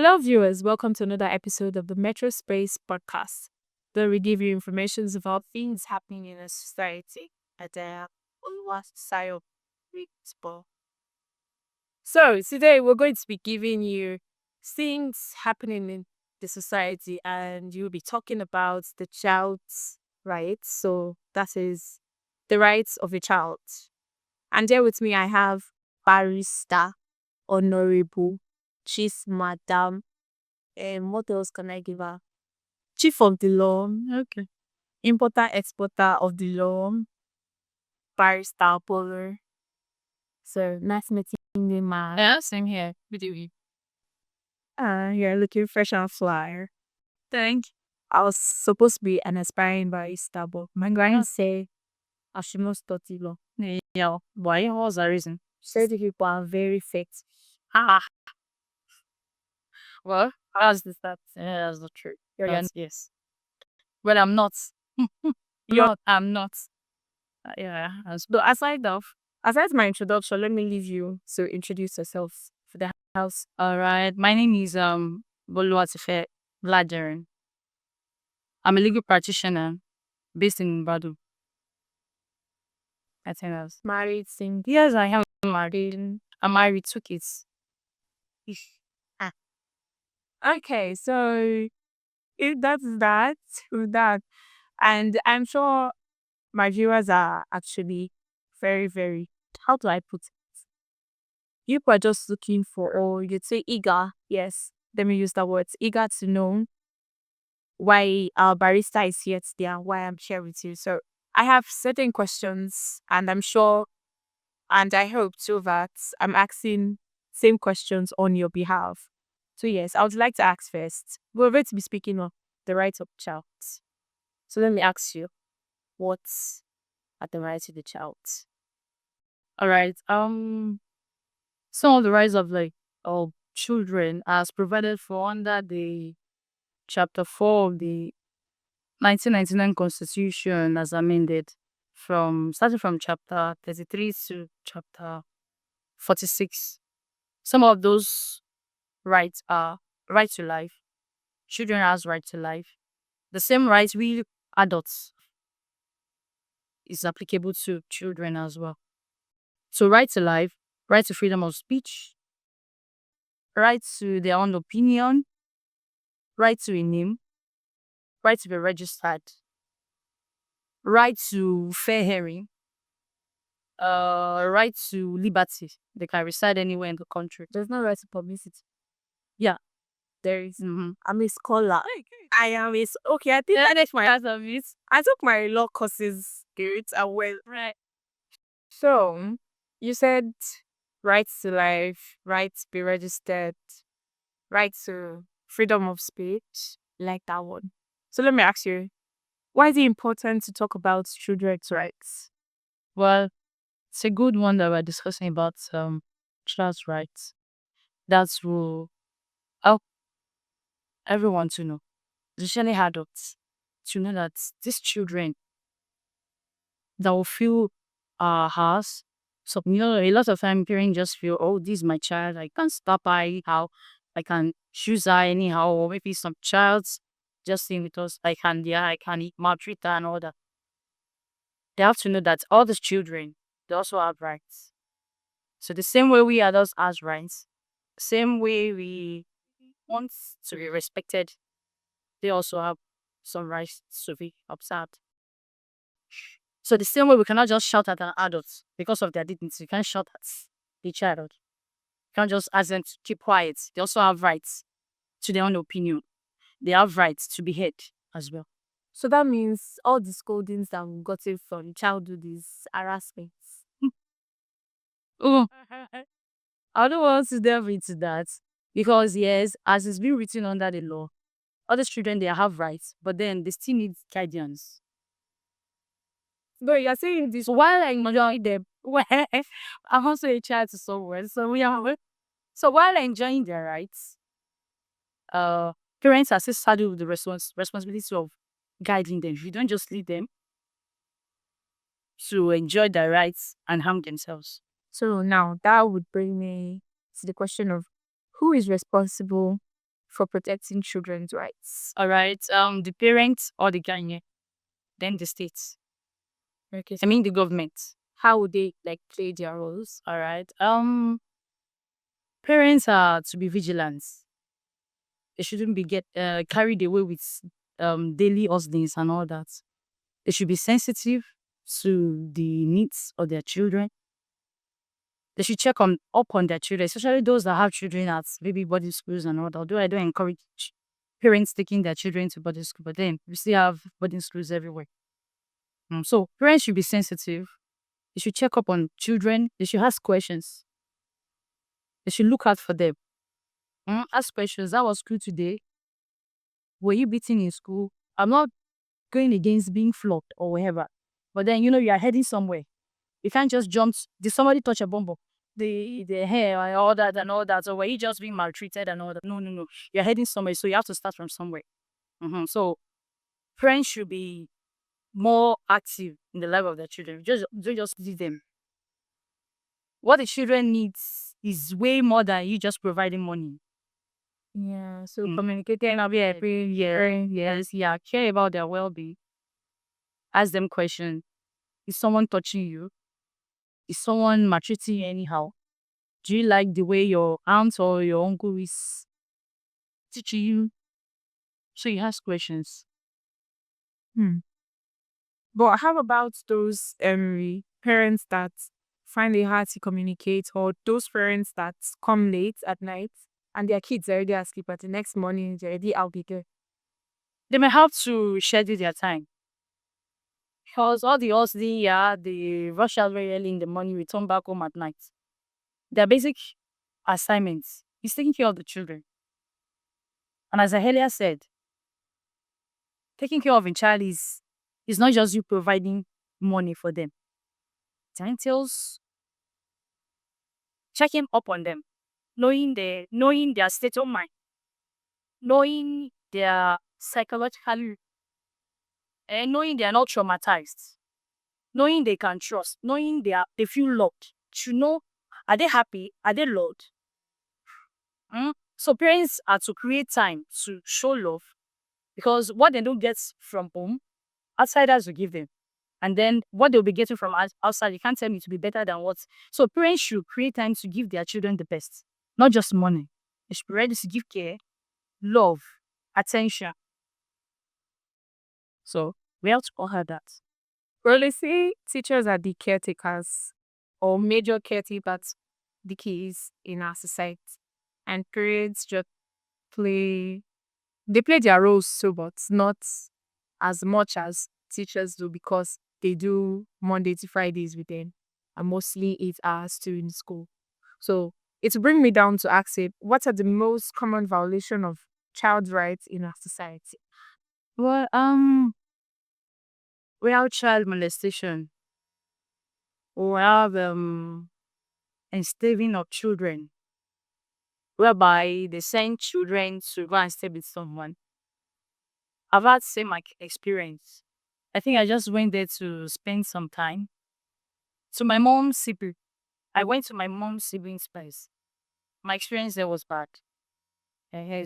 Hello, viewers. Welcome to another episode of the Metro Space Podcast, where we give you information about things happening in a society at the side of principle. So, today we're going to be giving you things happening in the society, and you'll be talking about the child's rights. So, that is the rights of a child. And there with me, I have Barrister, Honorable, Chief Madam. What else can I give her? Chief of the law. Okay. Importer, exporter of the law. Barrister, Polo. So nice meeting you, ma. Yeah, same here. With you. You're looking fresh and flyer. Thank I was supposed to be an aspiring barrister, but my granny say I should not study law. you. Yeah. Why? What was the reason? Said the people are very fake. Ah. Well, how's this that? Yeah, that's not true. Yes. Well, I'm not. You're I'm not. Yeah. So aside my introduction, let me leave you to introduce yourself for the house. All right. My name is Boluwatife Vladirin. I'm a legal practitioner based in Badu. I think that's. Married, single. Yes, I am married. I'm married, 2 kids. Ah. Okay, so if that's that, with that, and I'm sure my viewers are actually very, very, how do I put it? You are just looking for, or you'd say eager, yes, let me use that word, eager to know why our barista is here today and why I'm here with you. So I have certain questions, and I'm sure, and I hope too that I'm asking same questions on your behalf. So yes, I would like to ask first. We're going to be speaking of the rights of the child. So let me ask you, what are the rights of the child? All right. Some of the rights of children as provided for under the Chapter 4 of the 1999 Constitution as amended from starting from chapter 33 to chapter 46. Some of those rights are right to life. Children has right to life. The same rights we adults is applicable to children as well. So right to life, right to freedom of speech, right to their own opinion, right to a name, right to be registered, right to fair hearing, right to liberty. They can reside anywhere in the country. There's no right to publicity. Yeah. There is. Mm-hmm. I'm a scholar. I am a okay. I think Yeah, I that's my part of it. I took my law courses good and well. Right. So you said right to life, right to be registered, right to freedom of speech, like that one. So let me ask you, why is it important to talk about children's rights? Well, it's a good one that we're discussing about child's rights. That will help everyone to know, especially adults, to know that these children that will feel house. So a lot of time parents just feel, oh, this is my child. I can't stop her anyhow. I can choose her anyhow, or maybe some child's just staying with us. I can maltreat her and all that. They have to know that all these children, they also have rights. So the same way we adults has rights, same way we want to be respected, they also have some rights to be observed. So the same way we cannot just shout at an adult because of their dignity, you can't shout at the child. You can't just ask them to keep quiet. They also have rights to their own opinion. They have rights to be heard as well. So that means all the scoldings that we got it from childhood is harassment. Oh, I don't want to delve into that because yes, as it's been written under the law, other children they have rights, but then they still need guidance. No, you're saying this. So while I enjoy them, well, I'm also a child to someone. So while enjoying their rights, uh, parents are still saddled with the responsibility of guiding them. You don't just leave them to enjoy their rights and harm themselves. So now that would bring me to the question of who is responsible for protecting children's rights? All right. The parents or the guardian, then the states. Okay. I mean the government. How would they like play their roles? All right. Parents are to be vigilant. They shouldn't be get carried away with daily hustlings and all that. They should be sensitive to the needs of their children. They should check up on their children, especially those that have children at maybe boarding schools and all that. Although I don't encourage parents taking their children to boarding school, but then we still have boarding schools everywhere. So parents should be sensitive. They should check up on children. They should ask questions. They should look out for them. Ask questions. That was school today. Were you beaten in school? I'm not going against being flogged or whatever. But then, you are heading somewhere. You can't just jump. Did somebody touch a bumble? The hair and all that and all that. Or were you just being maltreated and all that? No, no, no. You're heading somewhere. So you have to start from somewhere. So parents should be more active in the life of their children. Don't just leave them. What the children needs is way more than you just providing money. Yeah. So Mm. communicating I'll be every year. Yes, yeah. Care about their well-being. Ask them questions. Is someone touching you? Is someone maltreating you anyhow? Do you like the way your aunt or your uncle is teaching you? So you ask questions. But how about those parents that find it hard to communicate, or those parents that come late at night and their kids are already asleep, but the next morning they're already out there? They may have to schedule their time. Because all the hustling, the rush out very early in the morning, return back home at night. Their basic assignments is taking care of the children. And as I earlier said, taking care of a child is not just you providing money for them. It entails checking up on them, knowing their state of mind, knowing their psychological, and knowing they are not traumatized, knowing they can trust, knowing they feel loved. To know, are they happy? Are they loved? So parents are to create time to show love, because what they don't get from home, outsiders will give them. And then what they'll be getting from outside, you can't tell me to be better than what. So parents should create time to give their children the best, not just money. They should be ready to give care, love, attention. So we have to all have that. Well, they say teachers are the caretakers or major caretakers, the keys in our society. And parents just play their roles so, but not as much as teachers do, because they do Monday to Fridays with them and mostly 8 hours too in school. So it will bring me down to ask it, what are the most common violation of child rights in our society? Well, we have child molestation. We have enslaving of children, whereby they send children to go and stay with someone. I've had same experience. I think I just went there to spend some time. To my mom's sibling. I went to my mom's sibling's place. My experience there was bad.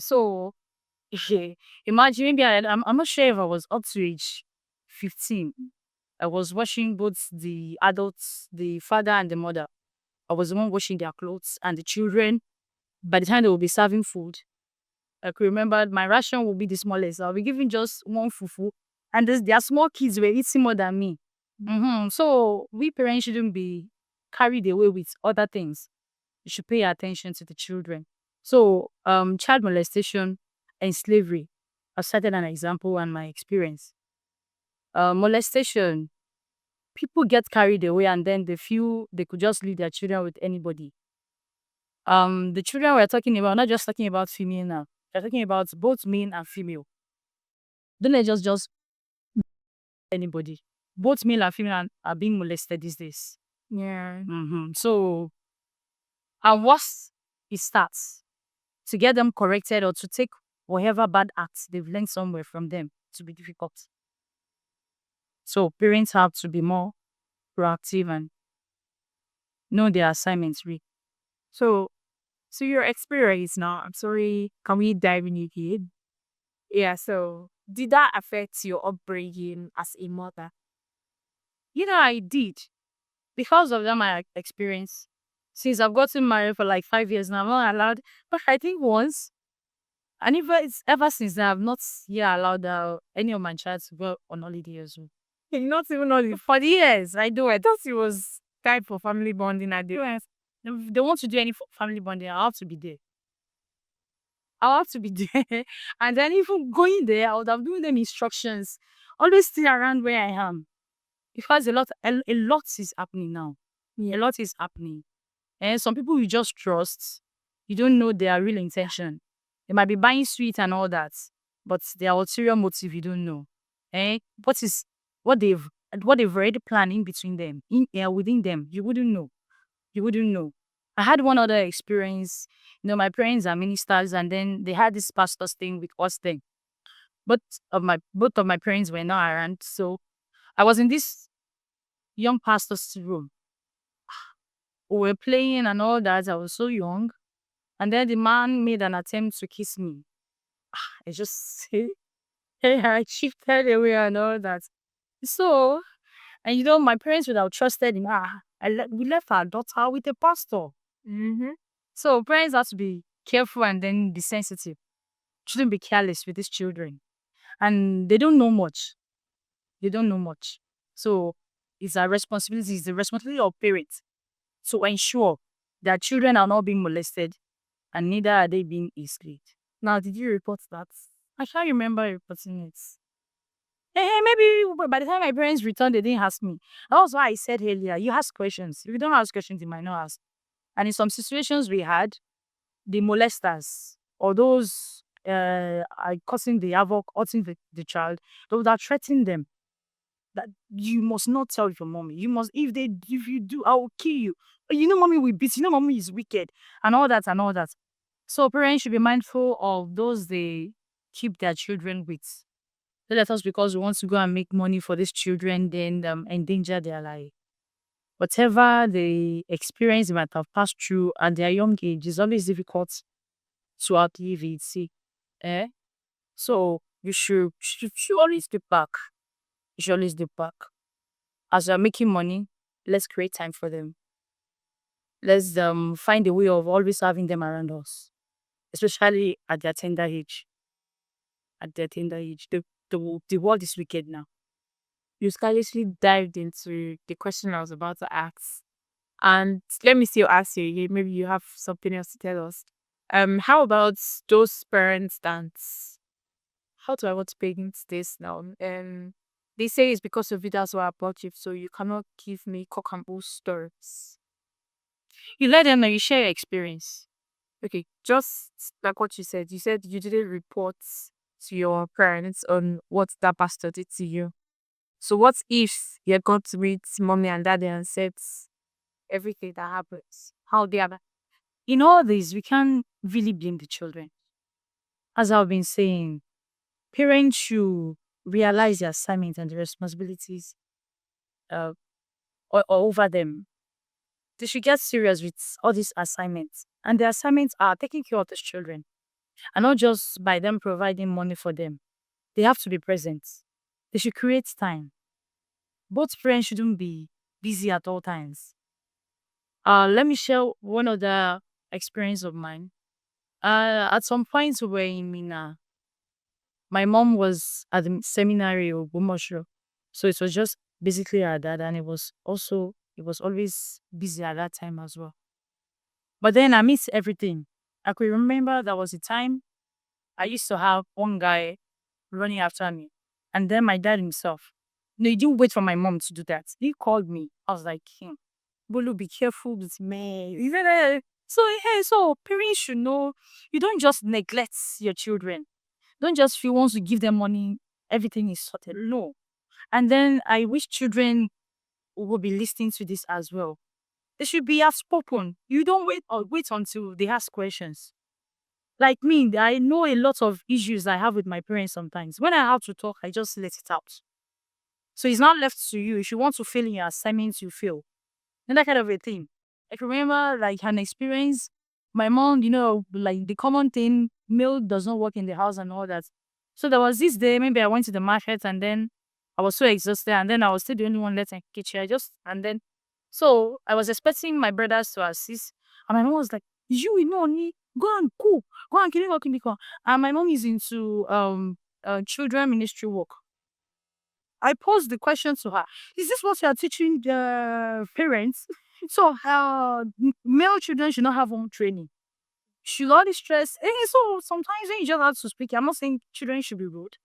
So imagine, maybe I'm not sure if I was up to age 15. I was washing both the adults, the father and the mother. I was the one washing their clothes, and the children, by the time they will be serving food, I could remember my ration will be the smallest. I'll be giving just one fufu, and their small kids were eating more than me. So we parents shouldn't be carried away with other things. You should pay attention to the children. So child molestation and slavery, I've cited an example and my experience. Molestation, people get carried away and then they feel they could just leave their children with anybody. The children we're talking about, not just talking about female now. We're talking about both male and female. Don't let just anybody. Both male and female are being molested these days. Yeah. So, and once it starts, to get them corrected or to take whatever bad acts they've learned somewhere from them, to be difficult. So parents have to be more proactive and know their assignments. So So your experience now, I'm sorry, can we dive in again? Yeah, so did that affect your upbringing as a mother? I did. Because of that, my experience, since I've gotten married for like 5 years now, I'm not allowed. But I think once, and it's ever since then, I've not yet allowed any of my child to go on holiday as well. Not even all the For the years, I do I it. thought it was time for family bonding at the Yes. If they want to do any family bonding, I have to be there. I'll have to be there. And then even going there, I would have given them instructions. Always stay around where I am. Because a lot is happening now. Yeah. A lot is happening. And some people you just trust, you don't know their real intention. They might be buying sweet and all that, but their ulterior motive you don't know. What is what they've already planned in between them, within them, you wouldn't know. You wouldn't know. I had one other experience. My parents are ministers, and then they had this pastor's thing with us thing. Both of my parents were not around, so I was in this young pastor's room. We were playing and all that. I was so young, and then the man made an attempt to kiss me. I just I shifted away and all that. So, and my parents would have trusted him. We left our daughter with a pastor. Mm-hmm. So parents have to be careful and then be sensitive. Shouldn't be careless with these children. And they don't know much. They don't know much. So it's the responsibility of parents to ensure that children are not being molested and neither are they being enslaved. Now, did you report that? I can't remember reporting it. Maybe by the time my parents returned, they didn't ask me. That was why I said earlier, you ask questions. If you don't ask questions, you might not ask. And in some situations we had, the molesters or those are causing the havoc, hurting the child, they would have threatened them that you must not tell your mommy. You must, if you do, I will kill you. Mommy will beat you. Mommy is wicked and all that and all that. So parents should be mindful of those they keep their children with. Don't let us, because we want to go and make money for these children, then endanger their life. Whatever the experience they might have passed through at their young age is always difficult to outlive it. See, eh? So you should always give back. You should always give back. As we're making money, let's create time for them. Let's find a way of always having them around us, especially at their tender age. At their tender age, the world is wicked now. You scarcely dived into the question I was about to ask. And let me still ask you again. Maybe you have something else to tell us. How about those parents that, how do I want to paint this now? They say it's because of it that's why I bought you, so you cannot give me cock and bull stories. You let them know. You share your experience. Okay, just like what you said you didn't report to your parents on what that pastor did to you. So what if you had gone to meet mommy and daddy and said everything that happens? How they are? In all this, we can't really blame the children. As I've been saying, parents should realize the assignment and the responsibilities uh, over them. They should get serious with all these assignments. And the assignments are taking care of these children. And not just by them providing money for them. They have to be present. They should create time. Both parents shouldn't be busy at all times. Let me share one other experience of mine. At some point we were in Mina. My mom was at the seminary of Bumosho. So it was just basically her dad, and it was always busy at that time as well. But then I missed everything. I could remember there was a time I used to have one guy running after me. And then my dad himself. No, he didn't wait for my mom to do that. He called me. I was like, Bolu, be careful with me. He said, so parents should know you don't just neglect your children. Don't just feel once you give them money, everything is sorted. No. And then I wish children will be listening to this as well. They should be outspoken. You don't wait until they ask questions. Like me, I know a lot of issues I have with my parents sometimes. When I have to talk, I just let it out. So it's not left to you. If you want to fail in your assignments, you fail. And that kind of a thing. I can remember like an experience my mom, like the common thing, milk does not work in the house and all that. So there was this day, maybe I went to the market and then I was so exhausted and then I was still the only one left in the kitchen. So I was expecting my brothers to assist. And my mom was like, you know, go and cook, go and kill. And my mom is into children ministry work. I posed the question to her. Is this what you are teaching the parents? So male children should not have home training. Should all the stress. So sometimes when you just have to speak, I'm not saying children should be rude.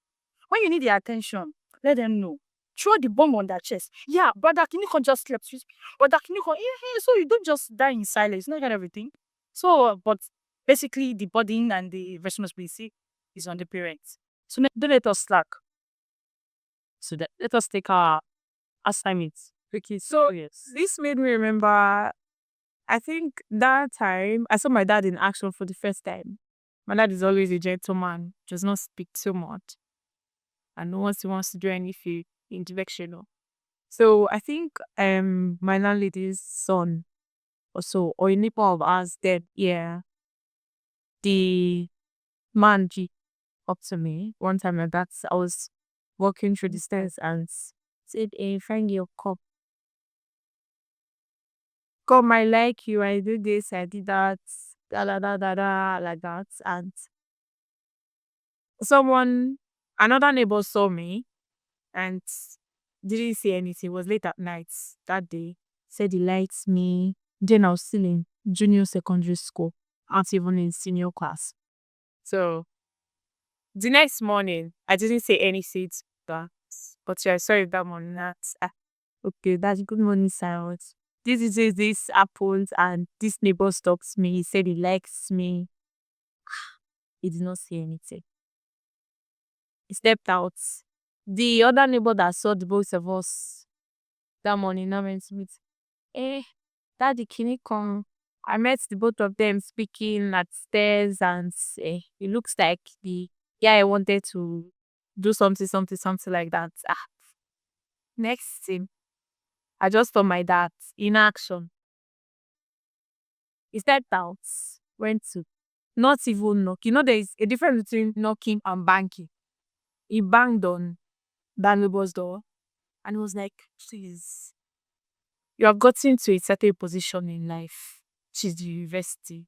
When you need their attention, let them know. Throw the bomb on their chest. Yeah, brother Kiniko just slept with me. Brother Kiniko, so you don't just die in silence, not kind of everything. So, but basically the burden and the responsibility is on the parents. So don't let us slack. So that let us take our assignments. Okay, so Yes. this made me remember, I think that time I saw my dad in action for the first time. My dad is always a gentleman, does not speak too much. And once he wants to do anything, indirectional. So I think my landlady's son or so, or a neighbor of ours then, yeah, the man G up to me one time like that. I was walking through the stairs and said, find your cup. Come, I like you, I do this, I did that, da da da da da, like that. And someone, another neighbor saw me and didn't say anything. It was late at night that day. Said he likes me. Then I was still in junior secondary school, not even in senior class. So the next morning, I didn't say anything to that. But yeah, I saw it that morning. Okay, that's good morning, Cyrus. This happened and this neighbor stops me. He said he likes me. He did not say anything. He stepped out. The other neighbor that saw the both of us that morning now went to meet. Eh, Daddy, can you come? I met the both of them speaking at stairs and it looks like the guy wanted to do something like that. Next thing, I just saw my dad in action. He stepped out, went to not even knock. There is a difference between knocking and banking. He banged on that neighbor's door and he was like, please, you have gotten to a certain position in life, which is the university.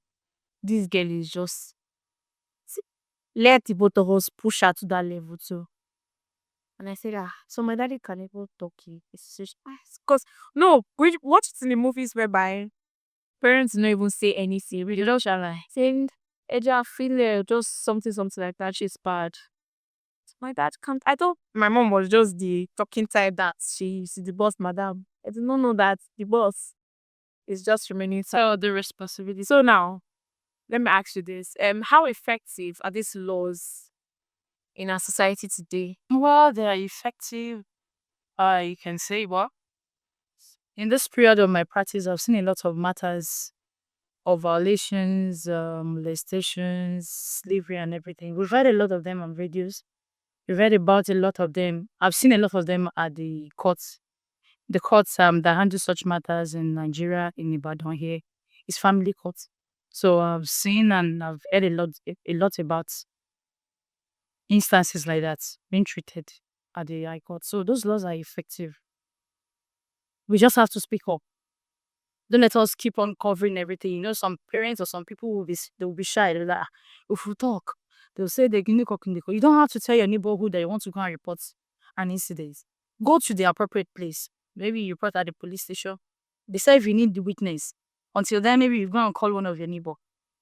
This girl is just let the both of us push her to that level too. And I said, so my daddy can even talk it. Because no, we watch it in the movies whereby parents don't even say anything. Really, just saying, Eja, feel it, just something like that. She's bad. My dad can't. I thought my mom was just the talking type that she's the boss, madam. I did not know that the boss is just remaining the responsibility. So now, let me ask you this: how effective are these laws in our society today? Well, they are effective. You can say what? In this period of my practice, I've seen a lot of matters of violations, molestations, slavery, and everything. We've read a lot of them on videos. We've read about a lot of them. I've seen a lot of them at the courts. The courts that handle such matters in Nigeria, in Ibadan here, is family courts. So I've seen and I've heard a lot about instances like that being treated at the high court. So those laws are effective. We just have to speak up. Don't let us keep on covering everything. Some parents or some people will be shy. They'll be like, if we talk, they'll say they can You don't have to tell your neighborhood that you want to go and report an incident. Go to the appropriate place. Maybe you report at the police station. Decide if you need the witness. Until then, maybe you go and call one of your neighbor.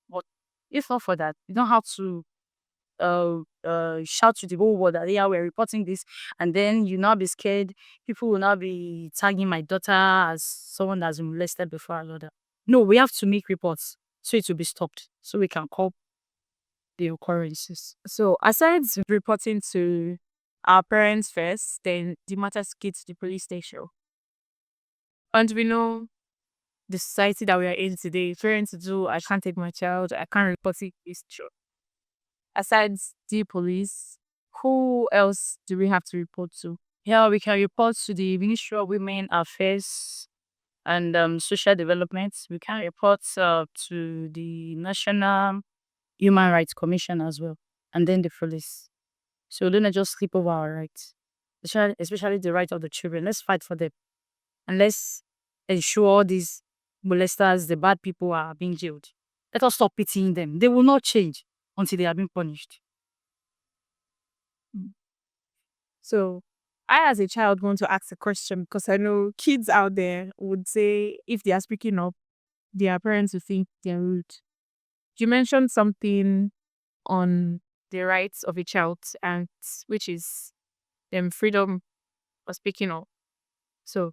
But if not for that, you don't have to shout to the whole world that, yeah, we're reporting this, and then you now be scared. People will now be tagging my daughter as someone that's been molested before another. No, we have to make reports so it will be stopped, so we can curb the occurrences. So aside reporting to our parents first, then the matters get to the police station. And we know the society that we are in today, parents do, I can't take my child, I can't report it, it's true. Aside the police, who else do we have to report to? Yeah, we can report to the Ministry of Women Affairs, and social development. We can report to the National Human Rights Commission as well, and then the police. So don't just sleep over our rights, especially the right of the children. Let's fight for them, and let's ensure these molesters, the bad people, are being jailed. Let us stop pitying them. They will not change until they are being punished. So I, as a child, want to ask a question because I know kids out there would say if they are speaking up, their parents will think they're rude. You mentioned something on the rights of a child, and which is freedom of speaking up. So,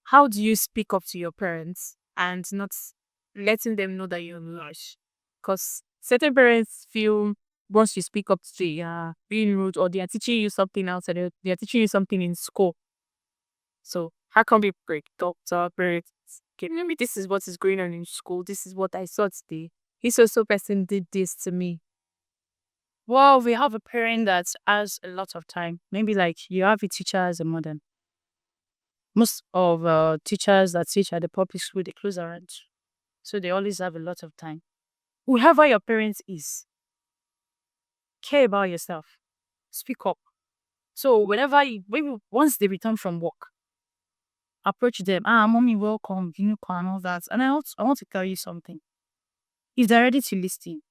how do you speak up to your parents and not letting them know that you're harsh? Because certain parents feel once you speak up, they are being rude or they are teaching you something else, and they are teaching you something in school. So, how can we break talk to our parents? Okay, maybe this is what is going on in school. This is what I saw today. This so person did this to me. Well, we have a parent that has a lot of time. Maybe like you have a teacher as a mother. Most of teachers that teach at the public school, they close around. So they always have a lot of time. Whoever your parent is, care about yourself. Speak up. So whenever maybe once they return from work, approach them. Mommy, welcome, and all that. And I want to tell you something. If they're ready to listen,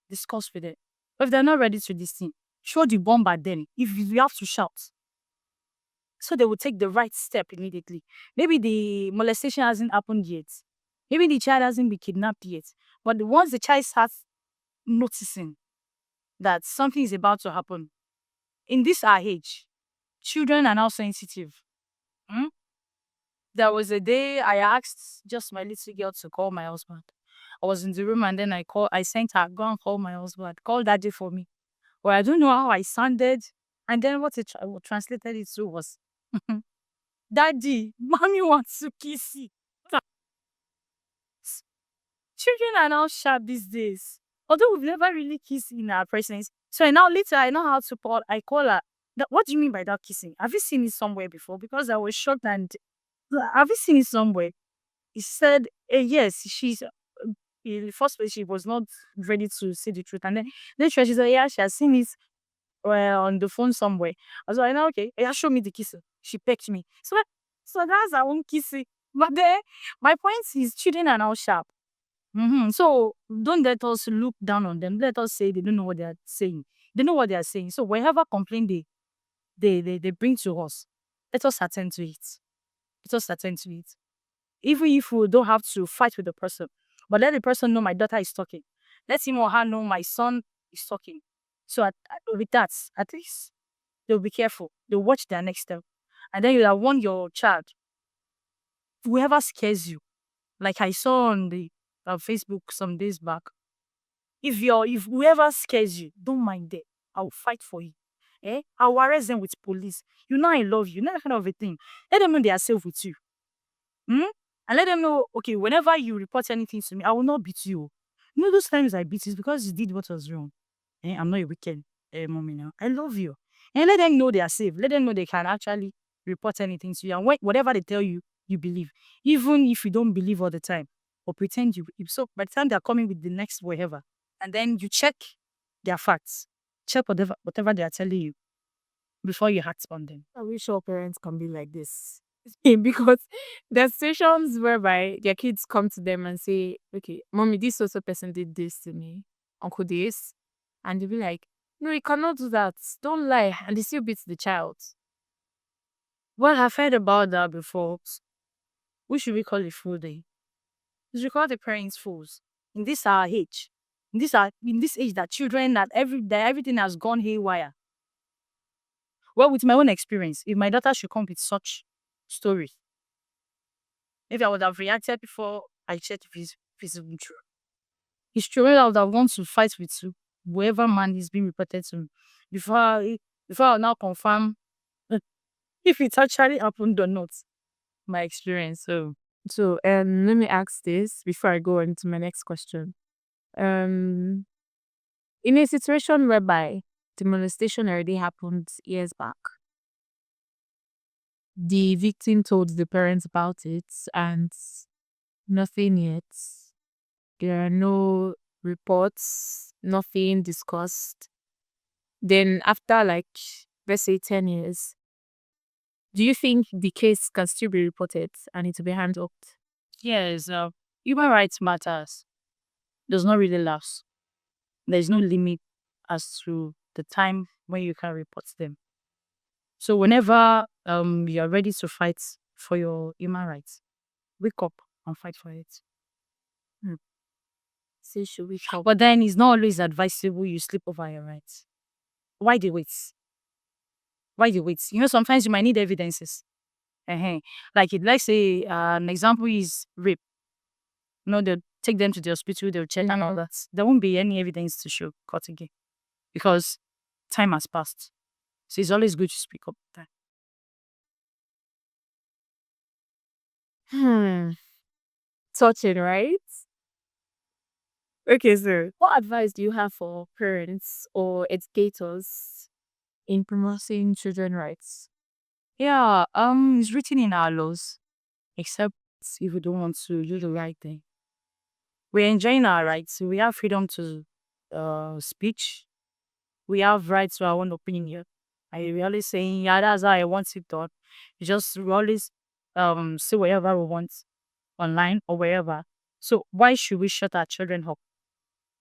discuss with them. But if they're not ready to listen, show the bomb at them. If you have to shout, so they will take the right step immediately. Maybe the molestation hasn't happened yet. Maybe the child hasn't been kidnapped yet. But once the child starts noticing that something is about to happen, in this our age, children are now sensitive. Hmm? There was a day I asked just my little girl to call my husband. I was in the room and then I sent her, go and call my husband. Call daddy for me. Well, I don't know how I sounded. And then what it translated it to was, Daddy, mommy wants to kiss you. Children are now sharp these days. Although we've never really kissed in our presence. So I know how to call. I call her. What do you mean by that kissing? Have you seen it somewhere before? Because I was shocked and have you seen it somewhere? He said, yes, she's in the first place she was not ready to say the truth. And then later she said, yeah, she has seen it on the phone somewhere. I was like, no, okay, yeah, show me the kissing. She pecked me. So that's our own kissing. But then my point is children are now sharp. So don't let us look down on them. Let us say they don't know what they are saying. They know what they are saying. So whenever complaint they bring to us, let us attend to it. Let us attend to it. Even if we don't have to fight with the person, but let the person know my daughter is talking. Let him or her know my son is talking. So with that, at least they'll be careful. They'll watch their next step. And then you'll have warned your child. Whoever scares you, like I saw on the Facebook some days back, if whoever scares you, don't mind them. I'll fight for you. I'll arrest them with police. You know I love you. You know that kind of a thing. Let them know they are safe with you. And let them know, okay, whenever you report anything to me, I will not beat you. You know, those times I beat is because you did what was wrong. I'm not a wicked mommy now. I love you. And let them know they are safe. Let them know they can actually report anything to you. And whatever they tell you, you believe. Even if you don't believe all the time or pretend you. So by the time they're coming with the next whatever, and then you check their facts, check whatever they are telling you before you act on them. I wish all parents can be like this. Because there's situations whereby their kids come to them and say, okay, mommy, this also person did this to me, uncle this. And they'll be like, no, you cannot do that. Don't lie. And they still beat the child. Well, I've heard about that before. Who should we call a fool then? We should call the parents fools. In this our age. In this age that children that everything has gone haywire. Well, with my own experience, if my daughter should come with such stories, maybe I would have reacted before I checked if it's even true. It's true. I would have gone to fight with you, whoever man is being reported to me, before I now confirm if it actually happened or not. My experience. So let me ask this before I go on to my next question. In a situation whereby the molestation already happened years back, the victim told the parents about it and nothing yet. There are no reports, nothing discussed. Then after like let's say 10 years, do you think the case can still be reported and it will be handled? Yes, human rights matters does not really last. There's no limit as to the time when you can report them. So whenever you are ready to fight for your human rights, wake up and fight for it. Hmm. Say should we help? But then it's not always advisable you sleep over your rights. Why the wait? Why the wait? You know, sometimes you might need evidences. Like it, let's say an example is rape. You know, they'll take them to the hospital, they'll check and all that. There won't be any evidence to show court again because time has passed. So it's always good to speak up. Hmm. Touching, right? Okay, so what advice do you have for parents or educators in promoting children rights? Yeah, it's written in our laws, except if we don't want to do the right thing. We're enjoying our rights. We have freedom to speech. We have rights to our own opinion. I really saying, yeah, that's how I want it done. We always say whatever we want online or wherever. So why should we shut our children up?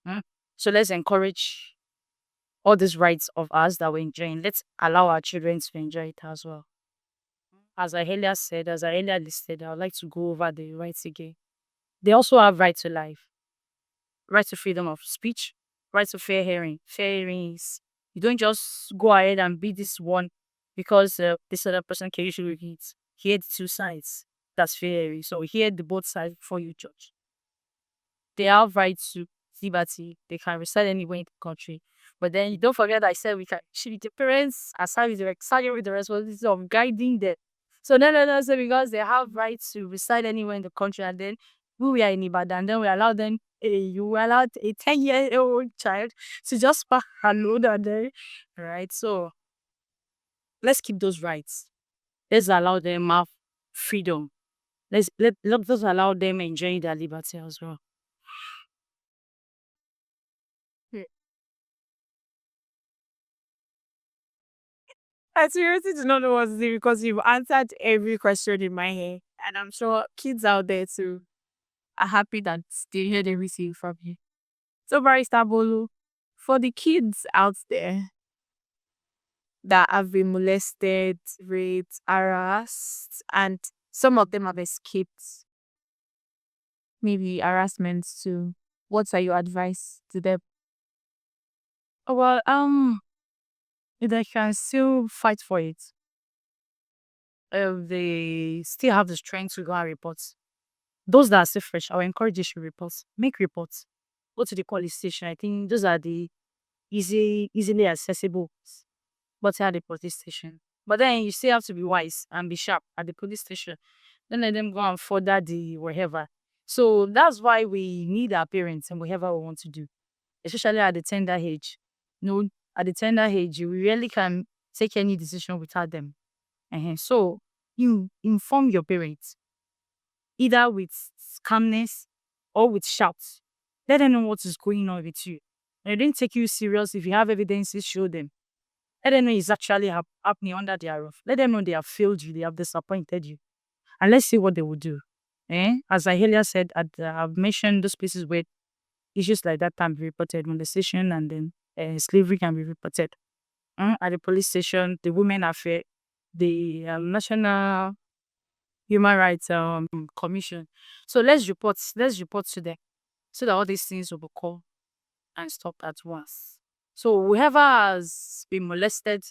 Hmm? So let's encourage all these rights of us that we're enjoying. Let's allow our children to enjoy it as well. As I earlier listed, I would like to go over the rights again. They also have right to life, right to freedom of speech, right to fair hearing. Fair hearing is you don't just go ahead and be this one because this other person can usually hear the two sides. That's fair hearing. So hear the both sides before you judge. They have right to liberty. They can reside anywhere in the country. But then you don't forget I said we can actually the parents aside with the responsibility of guiding them. So no, so because they have rights to reside anywhere in the country and then we are in Ibadan, then we allow them you allowed a 10-year-old child to just park alone and then right. So let's keep those rights. Let's allow them have freedom. Let's allow them enjoy their liberty as well. Hmm. I seriously do not know what to say because you've answered every question in my head. And I'm sure kids out there too are happy that they heard everything from you. So, Barista Bolu, for the kids out there that have been molested, raped, harassed, and some of them have escaped maybe harassment too, what are your advice to them? Oh, well, if they can still fight for it, if they still have the strength to go and report. Those that are still fresh, I will encourage you to report. Make reports. Go to the police station. I think those are the easily accessible. But at the police station. But then you still have to be wise and be sharp at the police station. Don't let them go and further the wherever. So that's why we need our parents and whatever we want to do, especially at the tender age. No, at the tender age, you really can take any decision without them. So you inform your parents either with calmness or with shouts. Let them know what is going on with you. And they didn't take you serious. If you have evidences, show them. Let them know it's actually happening under their roof. Let them know they have failed you, they have disappointed you. And let's see what they will do. As I earlier said, I've mentioned those places where issues like that can be reported, molestation and then slavery can be reported. At the police station, the Women Affair, the National Human Rights Commission. So let's report to them so that all these things will be called and stopped at once. So whoever has been molested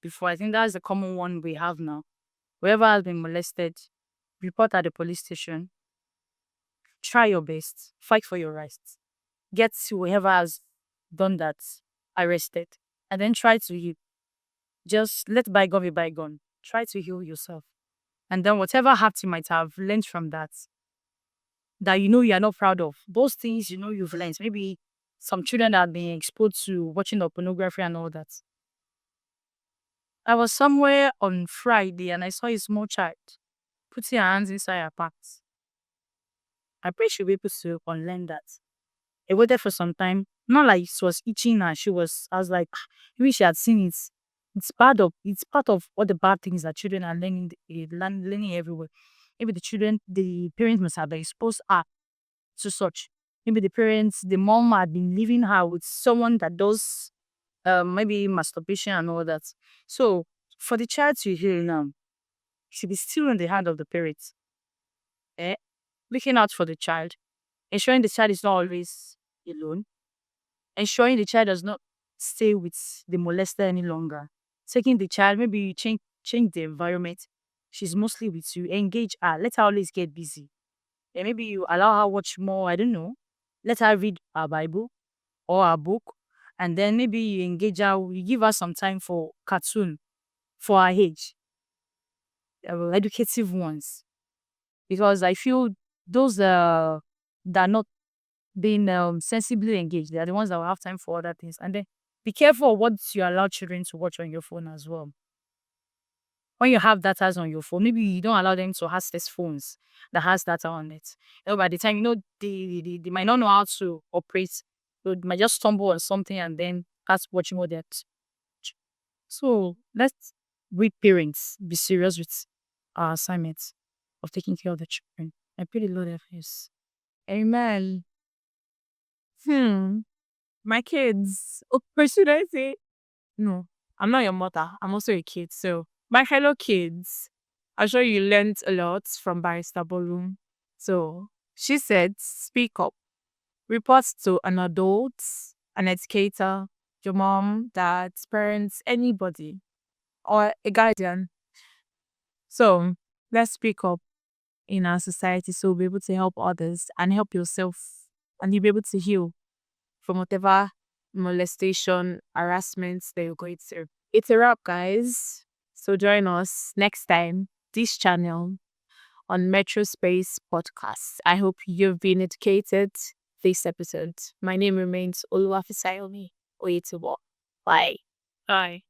before, I think that's the common one we have now. Whoever has been molested, report at the police station. Try your best. Fight for your rights. Get whoever has done that arrested. And then try to heal. Just let bygone be bygone. Try to heal yourself. And then whatever hurt you might have learned from that, that you know you are not proud of, those things you know you've learned. Maybe some children that have been exposed to watching the pornography and all that. I was somewhere on Friday and I saw a small child putting her hands inside her pants. I pray she'll be able to unlearn that. I waited for some time. Not like it was itching her. I was like, maybe she had seen it. It's part of all the bad things that children are learning, learning everywhere. Maybe the parents must have exposed her to such. Maybe the mom had been leaving her with someone that does maybe masturbation and all that. So for the child to heal now, should be still in the hand of the parents. Eh? Looking out for the child, ensuring the child is not always alone, ensuring the child does not stay with the molester any longer. Taking the child, maybe you change the environment. She's mostly with you. Engage her. Let her always get busy. And maybe you allow her watch more, I don't know. Let her read her Bible or her book. And then maybe you engage her, you give her some time for cartoon for her age. Educative ones. Because I feel those that are not being sensibly engaged, they are the ones that will have time for other things. And then be careful of what you allow children to watch on your phone as well. When you have data on your phone, maybe you don't allow them to access phones that has data on it. By the time they might not know how to operate, so they might just stumble on something and then start watching what they're. So let's parents be serious with our assignments of taking care of the children. I pray the Lord help us. Amen. My kids. Or should I say? No, I'm not your mother. I'm also a kid. So, my fellow kids, I'm sure you learned a lot from Barrister Ballroom. So, she said, speak up. Report to an adult, an educator, your mom, dad, parents, anybody, or a guardian. So, let's speak up in our society so we'll be able to help others and help yourself, and you'll be able to heal from whatever molestation, harassment that you're going through. It's a wrap, guys. So join us next time, this channel on Metro Space Podcast. I hope you've been educated this episode. My name remains Oluwafisayomi Oyetibo. Bye. Bye.